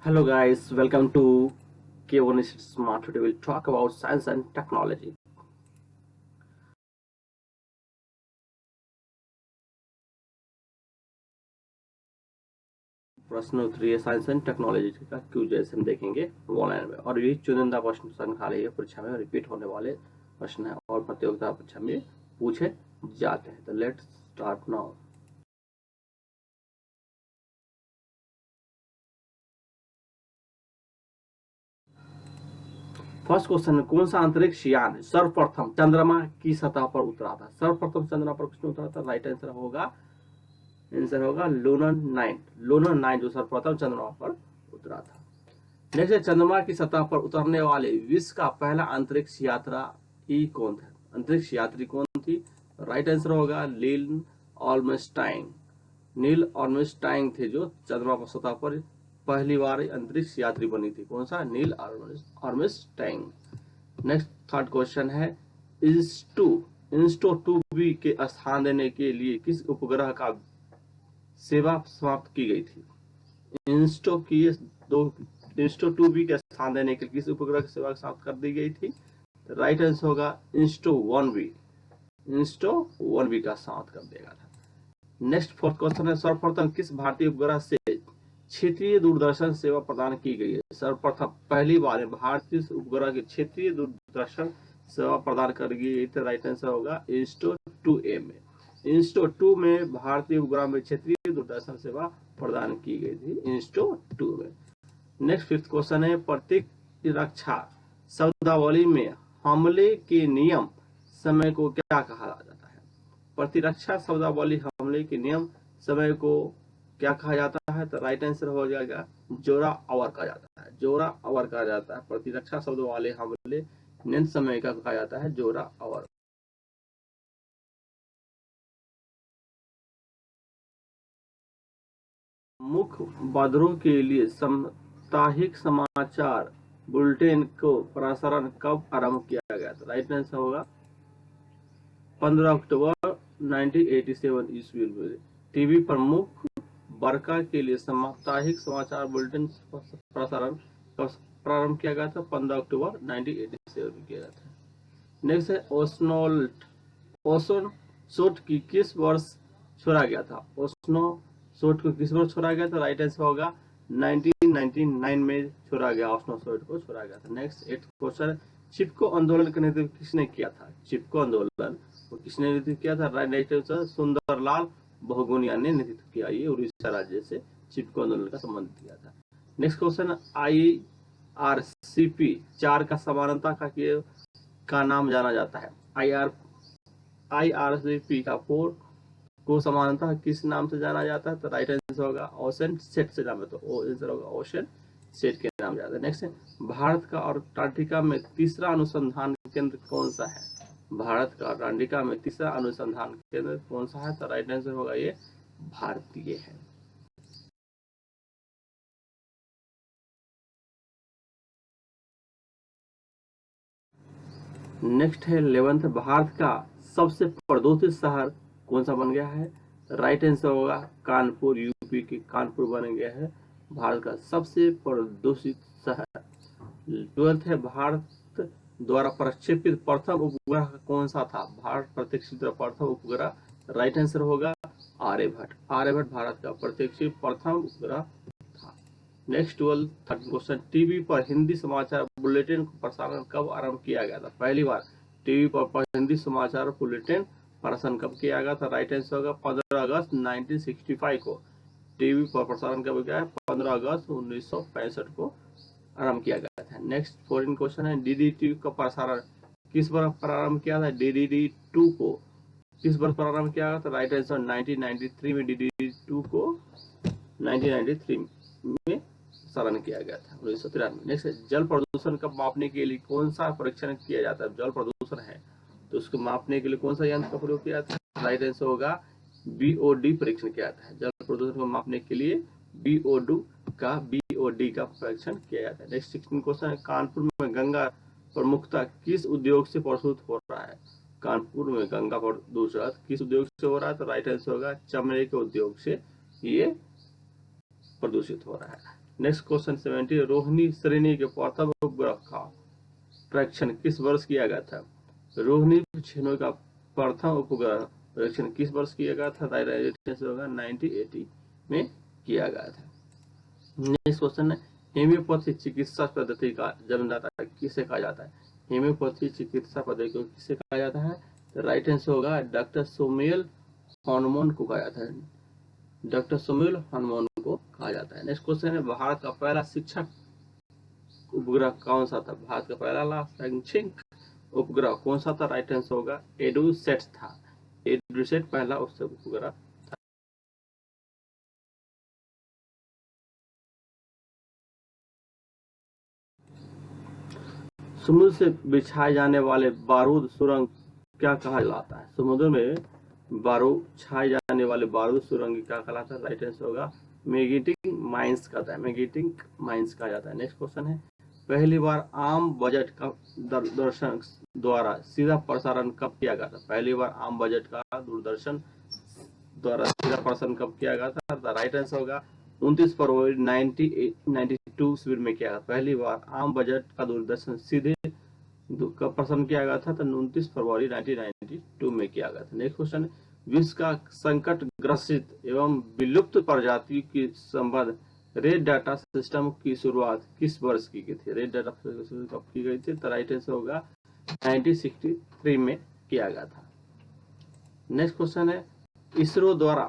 Hello guys, welcome to K1 Smart. Today we'll talk about science and technology. प्रश्न उत्तरीय science and technology का क्यों जैसे हम देखेंगे ऑनलाइन में, और ये चुनिंदा प्रश्न खाली है, परीक्षा में रिपीट होने वाले प्रश्न है और प्रतियोगिता परीक्षा में पूछे जाते हैं। तो let's start now. First question, कौन सा अंतरिक्ष यान सर्वप्रथम चंद्रमा की सतह पर उतरा था? सर्वप्रथम चंद्रमा पर किसने उतरा था? राइट आंसर होगा लूनर 9 जो सर्वप्रथम चंद्रमा पर उतरा था। नेक्स्ट, चंद्रमा की सतह पर उतरने वाले विश्व का पहला अंतरिक्ष यात्रा कौन था? अंतरिक्ष यात्री कौन थी? राइट आंसर होगा नील ऑर्मस्टाइंग थे जो चंद्रमा की सतह पर पहली बार अंतरिक्ष यात्री बनी थी। कौन सा? नील ऑर्मस्टाइंग। नेक्स्ट थर्ड क्वेश्चन है, इंस्टो 2B के स्थान देने के लिए किस उपग्रह का सेवा समाप्त की गई थी? इंस्टो 2B के स्थान देने के लिए किस उपग्रह की सेवा समाप्त कर दी गई थी? राइट आंसर होगा इंस्टो 1B का समाप्त कर देगा था। नेक्स्ट फोर्थ क्वेश्चन है, सर्वप्रथम किस भारतीय उपग्रह से क्षेत्रीय दूरदर्शन सेवा प्रदान की गई है? सर्वप्रथम पहली बार भारतीय उपग्रह के क्षेत्रीय दूरदर्शन सेवा प्रदान कर गई थी। राइट आंसर होगा इंस्टो 2A में। इंस्टो 2 में भारतीय उपग्रह में क्षेत्रीय दूरदर्शन सेवा प्रदान की गई थी इंस्टो 2 में। नेक्स्ट फिफ्थ क्वेश्चन है, प्रतिरक्षा शब्दावली में हमले के नियम समय को क्या कहा जाता है? प्रतिरक्षा शब्दावली हमले के नियम समय को क्या कहा जाता है? तो राइट आंसर हो जाएगा जोरा आवर कहा जाता है। प्रतिरक्षा शब्दावली हमले नियंत्रण समय का कहा जाता है जोरा आवर। मुख्य बदरों के लिए साप्ताहिक समाचार बुलेटिन को प्रसारण कब आरंभ किया गया था? राइट आंसर होगा 15 अक्टूबर 1987 ईस्वी में। टीवी पर मुख्य वर्ग के लिए साप्ताहिक समाचार बुलेटिन प्रसारण कब प्रारंभ किया गया था? 15 अक्टूबर 1987 में किया गया था। नेक्स्ट है, ओजोन शोट की किस वर्ष छोड़ा गया था? ओजोन शोट को किस वर्ष छोड़ा गया था? राइट आंसर होगा 1999 में छोड़ा गया, ओजोन शोट को छोड़ा गया था। नेक्स्ट 8th क्वेश्चन, चिपको आंदोलन का नेतृत्व किसने किया था? चिपको आंदोलन को किसने नेतृत्व किया था? राइट आंसर सुंदरलाल बहुगुणिया ने नेतृत्व किया। ये उड़ीसा राज्य से चिपको आंदोलन का संबंध किया था। नेक्स्ट क्वेश्चन, IRCP 4 का समानता का नाम जाना जाता है? IRCP का 4 को समानता किस नाम से जाना जाता है? तो राइट आंसर होगा ओशन सेट से नाम है, तो आंसर होगा ओशन सेट के नाम जाता है। नेक्स्ट, भारत का अंटार्कटिका में तीसरा अनुसंधान केंद्र कौन सा है? भारत का अंटार्कटिका में तीसरा अनुसंधान केंद्र कौन सा है? तो राइट आंसर होगा ये भारतीय है। नेक्स्ट है 11th, भारत का सबसे प्रदूषित शहर कौन सा बन गया है? राइट आंसर होगा कानपुर। यूपी के कानपुर बन गया है भारत का सबसे प्रदूषित शहर। 12th है, भारत द्वारा प्रक्षेपित प्रथम उपग्रह कौन सा था? भारत प्रक्षेपित प्रथम उपग्रह, राइट आंसर होगा आर्यभट्ट भारत का प्रक्षेपित प्रथम उपग्रह था। नेक्स्ट 12th क्वेश्चन, टीवी पर हिंदी समाचार बुलेटिन प्रसारण कब आरंभ किया गया था? पहली बार टीवी पर हिंदी समाचार बुलेटिन प्रसारण कब किया गया था? राइट आंसर होगा 15 अगस्त 1965 को टीवी पर प्रसारण कब किया है? 15 अगस्त 1965 को आरंभ किया गया था। नेक्स्ट 14 क्वेश्चन है, DDT का प्रसारण किस वर्ष प्रारंभ किया था? DDD2 को किस वर्ष प्रारंभ किया गया था? राइट आंसर 1993 में DDD2 को 1993 में प्रसारण किया गया था, 1993। नेक्स्ट, जल प्रदूषण को मापने के लिए कौन सा परीक्षण किया जाता है? जल प्रदूषण है तो उसको मापने के लिए कौन सा यंत्र का प्रयोग किया जाता है? राइट आंसर होगा BOD परीक्षण किया जाता है। जल प्रदूषण को मापने के लिए BOD का परीक्षण किया जाता है। नेक्स्ट 16 क्वेश्चन है, कानपुर में गंगा प्रमुखता किस उद्योग से प्रदूषित हो रहा है? कानपुर में गंगा प्रदूषण किस उद्योग से हो रहा है? तो राइट आंसर होगा चमड़े के उद्योग से ये प्रदूषित हो रहा है। नेक्स्ट क्वेश्चन 70, रोहिणी श्रेणी के प्रथम उपग्रह का परीक्षण किस वर्ष किया गया था? रोहिणी श्रेणी का प्रथम उपग्रह परीक्षण किस वर्ष किया गया था? होगा 1980 में किया गया था। नेक्स्ट क्वेश्चन है, हेम्योपैथी चिकित्सा पद्धति का जन्मदाता किसे कहा जाता है? हेम्योपैथी चिकित्सा पद्धति को किसे कहा जाता है? तो राइट आंसर होगा डॉक्टर सैमुअल हॉनमन को कहा जाता है। डॉक्टर सैमुअल हॉनमन को कहा जाता है। नेक्स्ट क्वेश्चन है, भारत का पहला शिक्षक उपग्रह कौन सा था? भारत का पहला शैक्षिक उपग्रह कौन सा था? राइट आंसर होगा एडुसेट था। एडुसेट पहला उससे उपग्रह था। समुद्र से बिछाए जाने वाले बारूद सुरंग क्या कहा जाता है? समुद्र में बारूद छाए जाने वाले बारूद सुरंग क्या कहलाता है? राइट आंसर होगा मैग्नेटिक माइंस कहता है। मैग्नेटिक माइंस कहा जाता है। नेक्स्ट क्वेश्चन है, पहली बार आम बजट का दूरदर्शन द्वारा सीधा प्रसारण कब किया गया था? पहली बार आम बजट का दूरदर्शन द्वारा सीधा प्रसारण कब किया गया था? राइट आंसर होगा 29 फरवरी 1992 ईस्वी में किया गया। पहली बार आम बजट का दूरदर्शन सीधे कब प्रसारण किया गया था? तो 29 फरवरी 1992 में किया गया था। नेक्स्ट क्वेश्चन, विश्व का संकट ग्रसित एवं विलुप्त प्रजाति की संबंध रेड डाटा सिस्टम की शुरुआत किस वर्ष की गई थी? रेड डाटा सिस्टम कब की गई थी? तो राइट आंसर होगा 1963 में किया गया था। नेक्स्ट क्वेश्चन है, इसरो द्वारा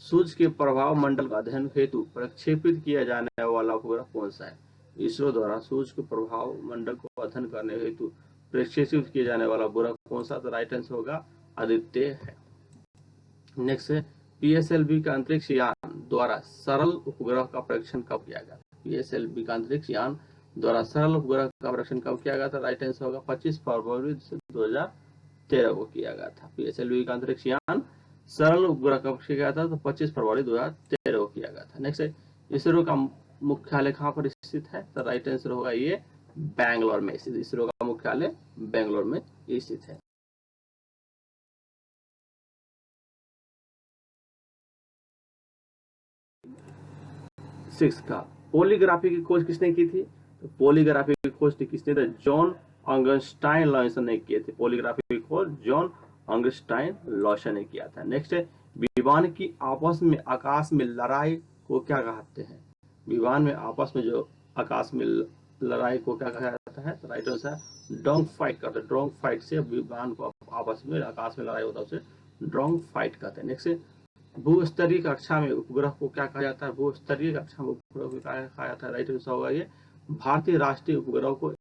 सूर्य के प्रभाव मंडल का अध्ययन हेतु प्रक्षेपित किया जाने वाला उपग्रह कौन सा है? इसरो द्वारा सूर्य के प्रभाव मंडल को अध्ययन करने हेतु प्रक्षेपित किया जाने वाला उपग्रह कौन सा? तो राइट आंसर होगा आदित्य है। नेक्स्ट है, पीएसएलवी का अंतरिक्ष यान द्वारा सरल उपग्रह का परीक्षण कब किया गया? पीएसएलवी का अंतरिक्ष यान द्वारा सरल उपग्रह का परीक्षण कब किया गया था? राइट आंसर होगा 25 फरवरी 2013 को किया गया था। पीएसएलवी का अंतरिक्ष यान सरल उपग्रह कब किया गया था? तो 25 फरवरी 2013 को किया गया था। नेक्स्ट है, इसरो का मुख्यालय कहाँ पर स्थित है? तो राइट आंसर होगा ये बैंगलोर में स्थित। इसरो का मुख्यालय बैंगलोर में स्थित है। सिक्स का, पॉलीग्राफी की खोज किसने की थी? तो पॉलीग्राफी की खोज किसने? तो जॉन ऑगस्टाइन लॉयसन ने की थी। पॉलीग्राफी की खोज जॉन ऑगस्टाइन लॉयसन ने किया था। नेक्स्ट है, विमान की आपस में आकाश में लड़ाई को क्या कहते हैं? विमान में आपस में जो आकाश में लड़ाई को क्या कहा जाता है? तो राइट आंसर है डॉग फाइट कहते हैं। डॉग फाइट से विमान को आपस में आकाश में लड़ाई होता है उसे डॉग फाइट कहते हैं। नेक्स्ट है, भूस्तरीय कक्षा में उपग्रह को क्या कहा जाता है? भूस्तरीय कक्षा में उपग्रह को क्या कहा जाता है? राइट आंसर होगा ये भारतीय राष्ट्रीय उपग्रह को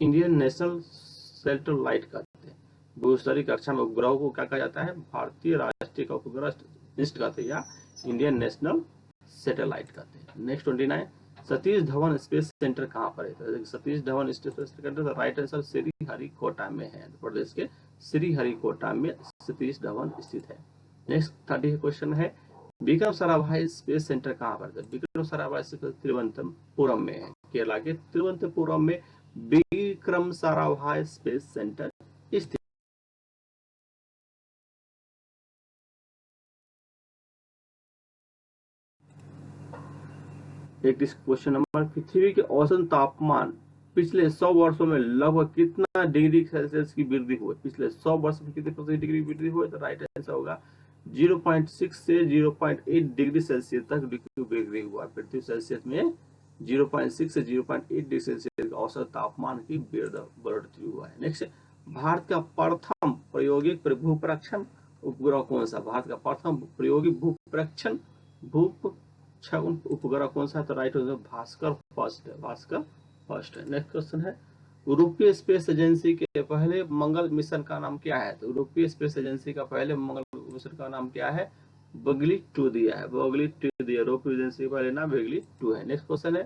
इंडियन नेशनल सैटेलाइट कहते हैं। भूस्तरीय कक्षा में उपग्रह को क्या कहा जाता है? भारतीय राष्ट्रीय का उपग्रह कहते हैं या इंडियन नेशनल सैटेलाइट कहते हैं। Next 29, Satish Dhawan space centre कहाँ पर है? Satish Dhawan space centre right answer Sriharikota में है। प्रदेश के श्रीहरिकोटा में सतीश धवन स्थित है। नेक्स्ट 30 क्वेश्चन है, विक्रम साराभाई स्पेस सेंटर कहाँ पर है? विक्रम साराभाई स्पेस तिरुवनंतपुरम में है। केरला के तिरुवनंतपुरम में विक्रम साराभाई स्पेस सेंटर स्थित। एक क्वेश्चन नंबर, पृथ्वी के औसत तापमान पिछले 100 वर्षों में लगभग कितना डिग्री सेल्सियस की वृद्धि हुई? पिछले 100 वर्ष में कितने डिग्री वृद्धि हुई? तो राइट आंसर होगा 0.6 से 0.8 डिग्री सेल्सियस तक वृद्धि हुआ। पृथ्वी सेल्सियस में 0.6 से 0.8 डिग्री सेल्सियस औसत तापमान की बढ़ोतरी हुआ है। नेक्स्ट, भारत का प्रथम प्रायोगिक भूप्रक्षण उपग्रह कौन सा? भारत का प्रथम प्रायोगिक भूप्रक्षण उपग्रह कौन सा? तो राइट आंसर भास्कर फर्स्ट है। भास्कर फर्स्ट है। नेक्स्ट क्वेश्चन है, यूरोपीय स्पेस एजेंसी के पहले मंगल मिशन का नाम क्या है? तो यूरोपीय स्पेस एजेंसी का पहले मंगल मिशन का नाम क्या है? बगली 2 दिया है। बगली 2 दिया। यूरोपीय एजेंसी का पहले नाम बगली 2 है। नेक्स्ट क्वेश्चन है,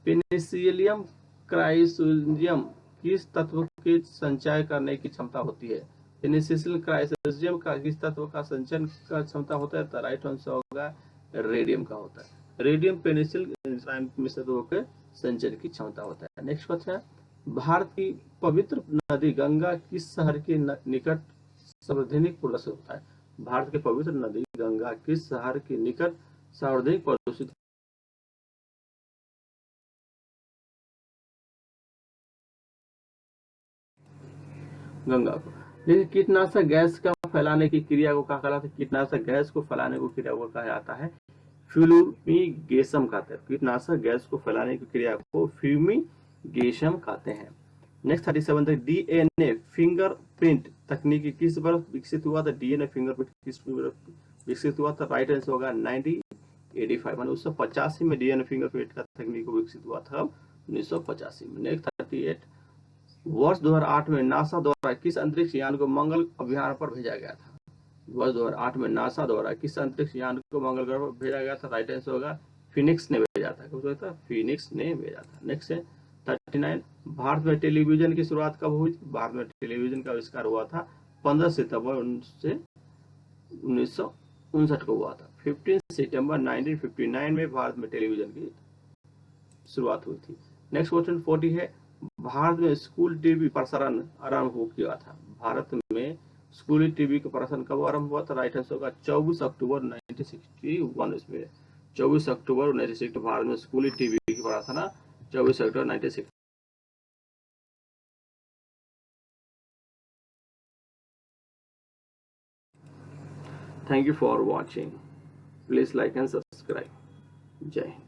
पेनिसिलियम क्राइसोजियम किस तत्व के संचय करने की क्षमता होती है? पेनिसिलियम क्राइसोजियम का किस तत्व का संचयन का क्षमता होता है? तो राइट आंसर होगा रेडियम का होता है। रेडियम पेनिसिलियम मिश्र के संचयन की क्षमता होता है। नेक्स्ट क्वेश्चन है, भारत की पवित्र नदी गंगा किस शहर के निकट सार्वजनिक प्रदूषित होता है? भारत की पवित्र नदी गंगा किस शहर के निकट सार्वजनिक प्रदूषित गंगा को। देखिए कीटनाशक गैस का फैलाने की क्रिया को क्या कहलाता है, कीटनाशक गैस को फैलाने को क्रिया को कहा जाता है फ्यूमिगेशन कहते हैं। कीटनाशक गैस को फैलाने की क्रिया को फ्यूमिगेशन कहते हैं। नेक्स्ट 37 तक डीएनए फिंगरप्रिंट तकनीकी किस वर्ष विकसित हुआ था, डीएनए फिंगरप्रिंट किस वर्ष विकसित हुआ था, राइट आंसर होगा 1985 मान 1985 में डीएनए फिंगरप्रिंट का तकनीक विकसित हुआ था 1985 में। नेक्स्ट 38 वर्ष 2008 में नासा द्वारा किस अंतरिक्ष यान को मंगल अभियान पर भेजा गया था, वर्ष 2008 में नासा द्वारा किस अंतरिक्ष यान को मंगल ग्रह पर भेजा गया था, राइट आंसर होगा फिनिक्स ने भेजा था। क्या फिनिक्स ने भेजा था। नेक्स्ट है 39 भारत में टेलीविजन की शुरुआत कब हुई, भारत में टेलीविजन का आविष्कार हुआ था 15 सितंबर 1959 को हुआ था। 15 सितंबर 1959 में भारत में टेलीविजन की शुरुआत हुई थी। नेक्स्ट क्वेश्चन 40 है भारत में स्कूल टीवी प्रसारण आरंभ हो किया था, भारत में स्कूली टीवी का प्रसारण कब आरंभ हुआ था, राइट आंसर होगा 24 अक्टूबर 1961 इसमें 24 अक्टूबर 1960 भारत में स्कूली टीवी की प्रसारण 24 अक्टूबर 1960। Thank you for watching. Please like and subscribe. Jai Hind.